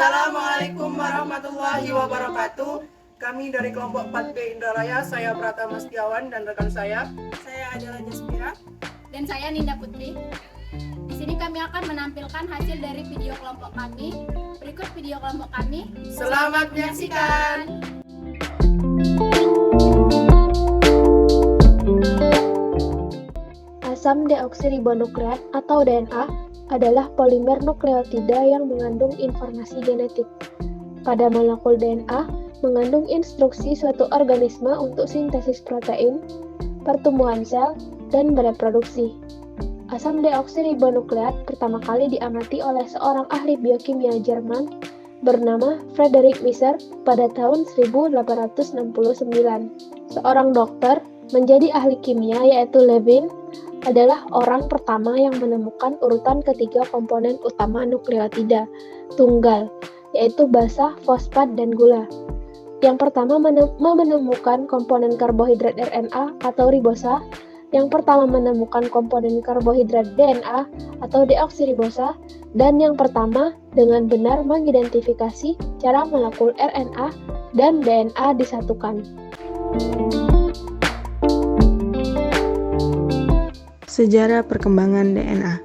Assalamualaikum warahmatullahi wabarakatuh. Kami dari kelompok 4B Indraraya, saya Pratama Setiawan dan rekan saya adalah Jasmira. Dan saya Ninda Putri. Di sini kami akan menampilkan hasil dari video kelompok kami. Berikut video kelompok kami. Selamat menyaksikan. Asam deoksiribonukleat atau DNA adalah polimer nukleotida yang mengandung informasi genetik. Pada molekul DNA, mengandung instruksi suatu organisme untuk sintesis protein, pertumbuhan sel, dan bereproduksi. Asam deoksiribonukleat pertama kali diamati oleh seorang ahli biokimia Jerman bernama Friedrich Miescher pada tahun 1869. Seorang dokter menjadi ahli kimia yaitu Levin adalah orang pertama yang menemukan urutan ketiga komponen utama nukleotida tunggal, yaitu basa, fosfat, dan gula. Yang pertama menemukan komponen karbohidrat RNA atau ribosa, yang pertama menemukan komponen karbohidrat DNA atau deoksiribosa, dan yang pertama dengan benar mengidentifikasi cara molekul RNA dan DNA disatukan. Sejarah perkembangan DNA.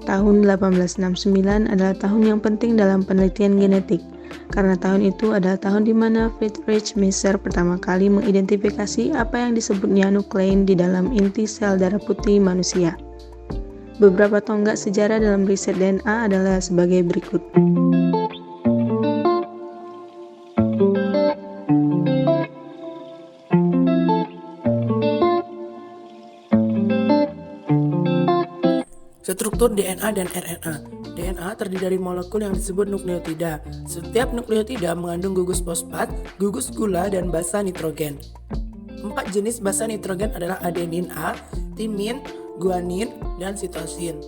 Tahun 1869 adalah tahun yang penting dalam penelitian genetik, karena tahun itu adalah tahun di mana Friedrich Miescher pertama kali mengidentifikasi apa yang disebutnya nuklein di dalam inti sel darah putih manusia. Beberapa tonggak sejarah dalam riset DNA adalah sebagai berikut. Struktur DNA dan RNA. DNA terdiri dari molekul yang disebut nukleotida. Setiap nukleotida mengandung gugus fosfat, gugus gula, dan basa nitrogen. 4 jenis basa nitrogen adalah adenin A, timin, guanin, dan sitosin.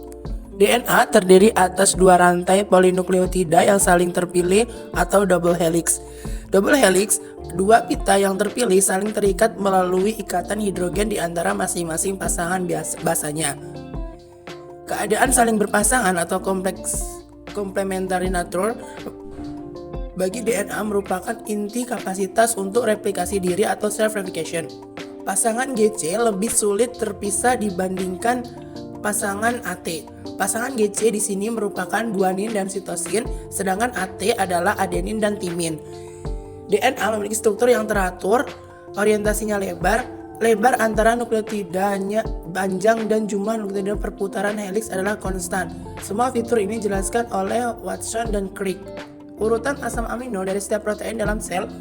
DNA terdiri atas 2 rantai polinukleotida yang saling terpilih atau double helix. Double helix, 2 pita yang terpilih saling terikat melalui ikatan hidrogen di antara masing-masing pasangan basanya. Keadaan saling berpasangan atau complementary nature bagi DNA merupakan inti kapasitas untuk replikasi diri atau self-replication. Pasangan GC lebih sulit terpisah dibandingkan pasangan AT. Pasangan GC di sini merupakan guanin dan sitosin, sedangkan AT adalah adenin dan timin. DNA memiliki struktur yang teratur, orientasinya lebar antara nukleotidanya panjang dan jumlah nukleotida perputaran helix adalah konstan. Semua fitur ini dijelaskan oleh Watson dan Crick. Urutan asam amino dari setiap protein dalam sel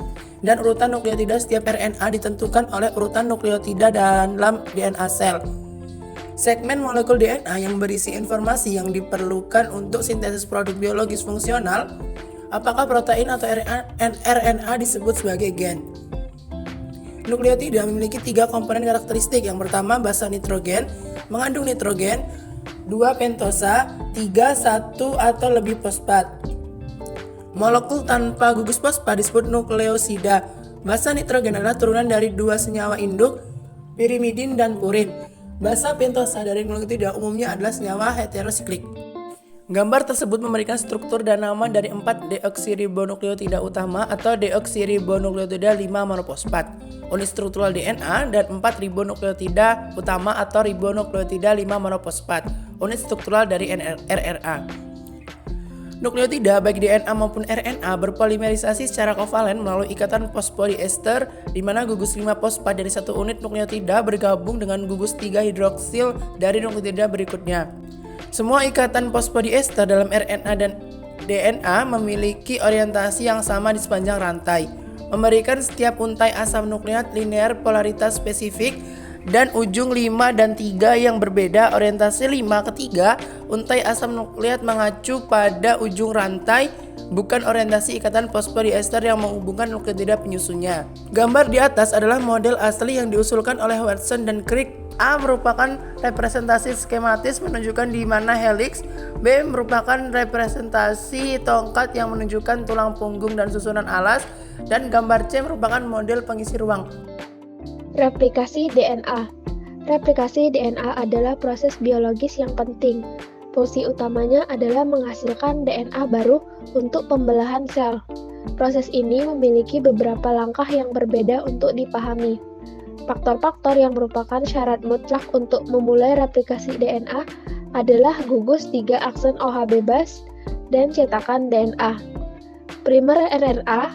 dan urutan nukleotida setiap RNA ditentukan oleh urutan nukleotida dalam DNA sel. Segmen molekul DNA yang berisi informasi yang diperlukan untuk sintesis produk biologis fungsional, apakah protein atau RNA disebut sebagai gen. Nukleotida memiliki 3 komponen karakteristik. Yang pertama, basa nitrogen, mengandung nitrogen, 2 pentosa, 3 satu atau lebih fosfat. Molekul tanpa gugus fosfat disebut nukleosida. Basa nitrogen adalah turunan dari 2 senyawa induk, pirimidin dan purin. Basa pentosa dari nukleotida umumnya adalah senyawa heterosiklik. Gambar tersebut memberikan struktur dan nama dari 4 deoksiribonukleotida utama atau deoksiribonukleotida 5 monofosfat, unit struktural DNA, dan 4 ribonukleotida utama atau ribonukleotida 5 monofosfat, unit struktural dari RNA. Nukleotida baik DNA maupun RNA berpolimerisasi secara kovalen melalui ikatan fosfodiester di mana gugus 5 fosfat dari satu unit nukleotida bergabung dengan gugus 3 hidroksil dari nukleotida berikutnya. Semua ikatan fosfodiester dalam RNA dan DNA memiliki orientasi yang sama di sepanjang rantai, memberikan setiap untai asam nukleat linear polaritas spesifik dan ujung 5 dan 3 yang berbeda. Orientasi 5 ke 3, untai asam nukleat mengacu pada ujung rantai, bukan orientasi ikatan fosfodiester yang menghubungkan nukleotida penyusunnya. Gambar di atas adalah model asli yang diusulkan oleh Watson dan Crick. A merupakan representasi skematis menunjukkan di mana helix, B merupakan representasi tongkat yang menunjukkan tulang punggung dan susunan alas, dan gambar C merupakan model pengisi ruang. Replikasi DNA. Replikasi DNA adalah proses biologis yang penting. Fungsi utamanya adalah menghasilkan DNA baru untuk pembelahan sel. Proses ini memiliki beberapa langkah yang berbeda untuk dipahami. Faktor-faktor yang merupakan syarat mutlak untuk memulai replikasi DNA adalah gugus 3 aksen OH bebas dan cetakan DNA. Primer RNA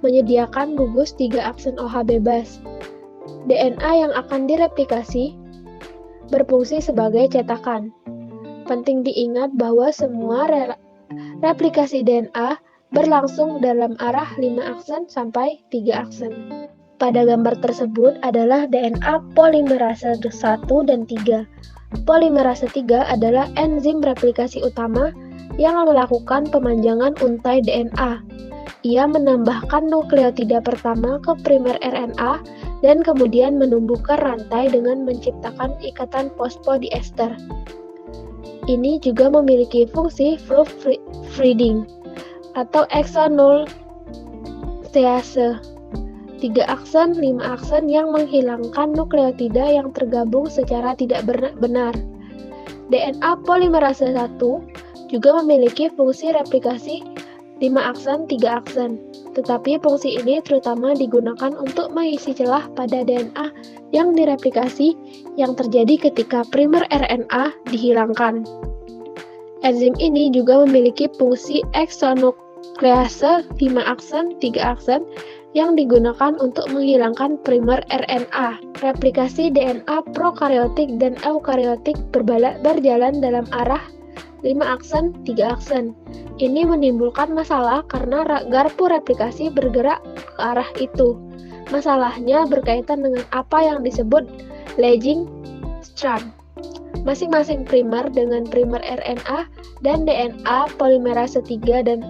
menyediakan gugus 3 aksen OH bebas. DNA yang akan direplikasi berfungsi sebagai cetakan. Penting diingat bahwa semua replikasi DNA berlangsung dalam arah 5 aksen sampai 3 aksen. Pada gambar tersebut adalah DNA polimerase 1 dan 3. Polimerase 3 adalah enzim replikasi utama yang melakukan pemanjangan untai DNA. Ia menambahkan nukleotida pertama ke primer RNA dan kemudian menumbuhkan rantai dengan menciptakan ikatan fosfodiester. Ini juga memiliki fungsi proofreading atau exonuklease. 3 aksen, 5 aksen yang menghilangkan nukleotida yang tergabung secara tidak benar. DNA polimerase 1 juga memiliki fungsi replikasi 5 aksen, 3 aksen. Tetapi fungsi ini terutama digunakan untuk mengisi celah pada DNA yang direplikasi yang terjadi ketika primer RNA dihilangkan. Enzim ini juga memiliki fungsi exonuklease 5 aksen, 3 aksen yang digunakan untuk menghilangkan primer RNA. Replikasi DNA prokaryotik dan eukaryotik berjalan dalam arah 5 aksen, 3 aksen. Ini menimbulkan masalah karena garpu replikasi bergerak ke arah itu. Masalahnya berkaitan dengan apa yang disebut lagging strand. Masing-masing primer dengan primer RNA dan DNA polimerase 3 dan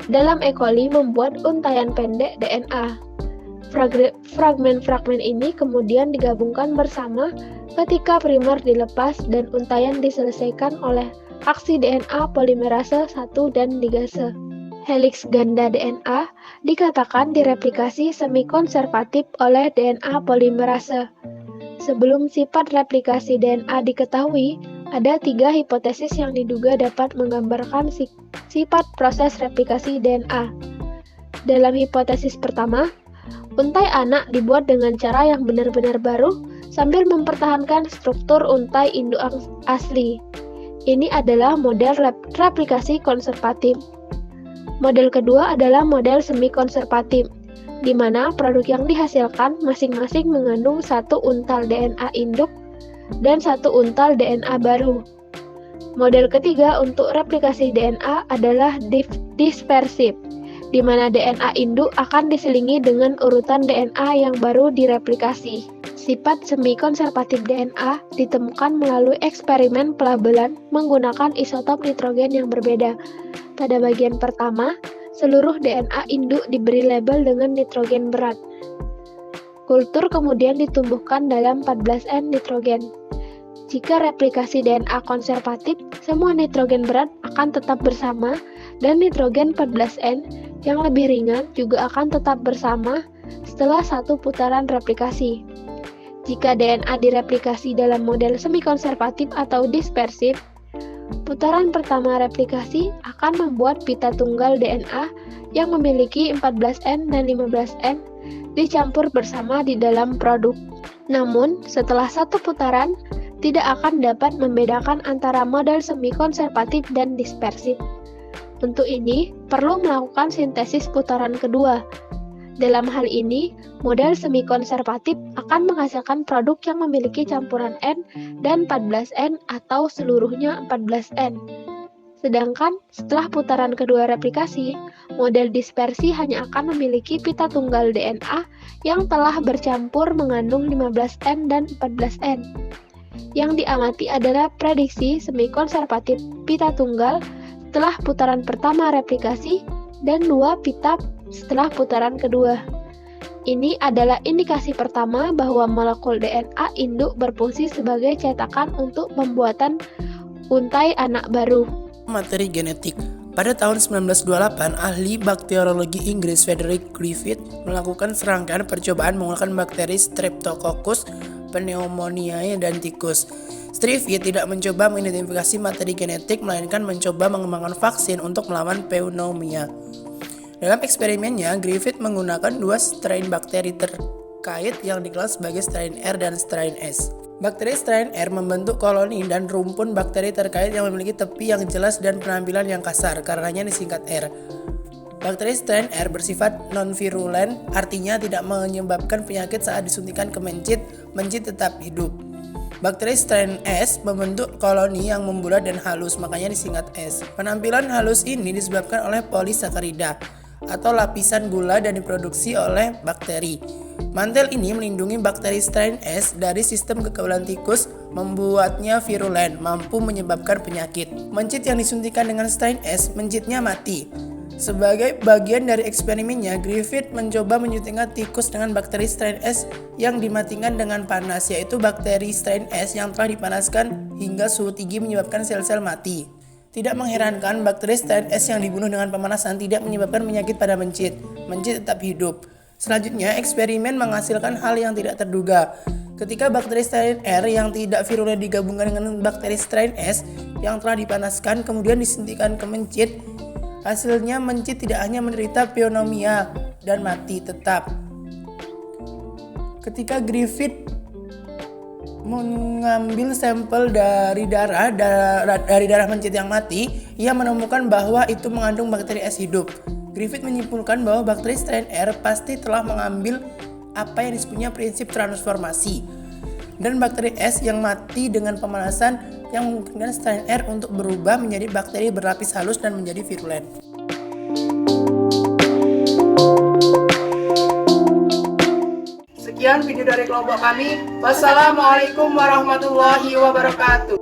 dalam E. coli membuat untaian pendek DNA. Fragmen-fragmen ini kemudian digabungkan bersama ketika primer dilepas dan untaian diselesaikan oleh aksi DNA polimerase 1 dan ligase. Heliks ganda DNA dikatakan direplikasi semi-konservatif oleh DNA polimerase. Sebelum sifat replikasi DNA diketahui, ada 3 hipotesis yang diduga dapat menggambarkan sifat proses replikasi DNA. Dalam hipotesis pertama, untai anak dibuat dengan cara yang benar-benar baru sambil mempertahankan struktur untai induk asli. Ini adalah model replikasi konservatif. Model kedua adalah model semi-konservatif, di mana produk yang dihasilkan masing-masing mengandung 1 untal DNA induk dan 1 untal DNA baru. Model ketiga untuk replikasi DNA adalah dispersif, di mana DNA induk akan diselingi dengan urutan DNA yang baru direplikasi. Sifat semi-konservatif DNA ditemukan melalui eksperimen pelabelan menggunakan isotop nitrogen yang berbeda. Pada bagian pertama, seluruh DNA induk diberi label dengan nitrogen berat. Kultur kemudian ditumbuhkan dalam 14N nitrogen. Jika replikasi DNA konservatif, semua nitrogen berat akan tetap bersama dan nitrogen 14N yang lebih ringan juga akan tetap bersama setelah 1 putaran replikasi. Jika DNA direplikasi dalam model semi-konservatif atau dispersif, putaran pertama replikasi akan membuat pita tunggal DNA yang memiliki 14N dan 15N dicampur bersama di dalam produk. Namun, setelah 1 putaran, tidak akan dapat membedakan antara model semi-konservatif dan dispersif. Untuk ini, perlu melakukan sintesis putaran kedua. Dalam hal ini, model semi-konservatif akan menghasilkan produk yang memiliki campuran N dan 14N atau seluruhnya 14N. Sedangkan setelah putaran kedua replikasi, model dispersi hanya akan memiliki pita tunggal DNA yang telah bercampur mengandung 15N dan 14N. Yang diamati adalah prediksi semi-konservatif pita tunggal setelah putaran pertama replikasi dan 2 pita setelah putaran kedua. Ini adalah indikasi pertama bahwa molekul DNA induk berfungsi sebagai cetakan untuk pembuatan untai anak baru. Materi genetik. Pada tahun 1928, ahli bakteriologi Inggris Frederick Griffith melakukan serangkaian percobaan menggunakan bakteri Streptococcus pneumonia dan tikus. Strive tidak mencoba mengidentifikasi materi genetik, melainkan mencoba mengembangkan vaksin untuk melawan pneumonia. Dalam eksperimennya, Griffith menggunakan 2 strain bakteri terkait yang dikenal sebagai strain R dan strain S. Bakteri strain R membentuk koloni dan rumpun bakteri terkait yang memiliki tepi yang jelas dan penampilan yang kasar, karenanya disingkat R. Bakteri strain R bersifat non-virulen, artinya tidak menyebabkan penyakit saat disuntikan ke mencit tetap hidup. Bakteri strain S membentuk koloni yang membulat dan halus, makanya disingkat S. Penampilan halus ini disebabkan oleh polisakarida atau lapisan gula dan diproduksi oleh bakteri. Mantel ini melindungi bakteri strain S dari sistem kekebalan tikus, membuatnya virulen, mampu menyebabkan penyakit. Mencit yang disuntikan dengan strain S, mencitnya mati. Sebagai bagian dari eksperimennya, Griffith mencoba menyuntikkan tikus dengan bakteri strain S yang dimatikan dengan panas, yaitu bakteri strain S yang telah dipanaskan hingga suhu tinggi menyebabkan sel-sel mati. Tidak mengherankan, bakteri strain S yang dibunuh dengan pemanasan tidak menyebabkan penyakit pada mencit tetap hidup. Selanjutnya, eksperimen menghasilkan hal yang tidak terduga. Ketika bakteri strain R yang tidak virulen digabungkan dengan bakteri strain S yang telah dipanaskan kemudian disuntikkan ke mencit, hasilnya mencit tidak hanya menderita pneumonia dan mati tetap. Ketika Griffith mengambil sampel dari darah mencit yang mati, ia menemukan bahwa itu mengandung bakteri S hidup. Griffith menyimpulkan bahwa bakteri strain R pasti telah mengambil apa yang disebutnya prinsip transformasi, dan bakteri S yang mati dengan pemanasan yang memungkinkan strain R untuk berubah menjadi bakteri berlapis halus dan menjadi virulen. Sekian video dari kelompok kami. Wassalamualaikum warahmatullahi wabarakatuh.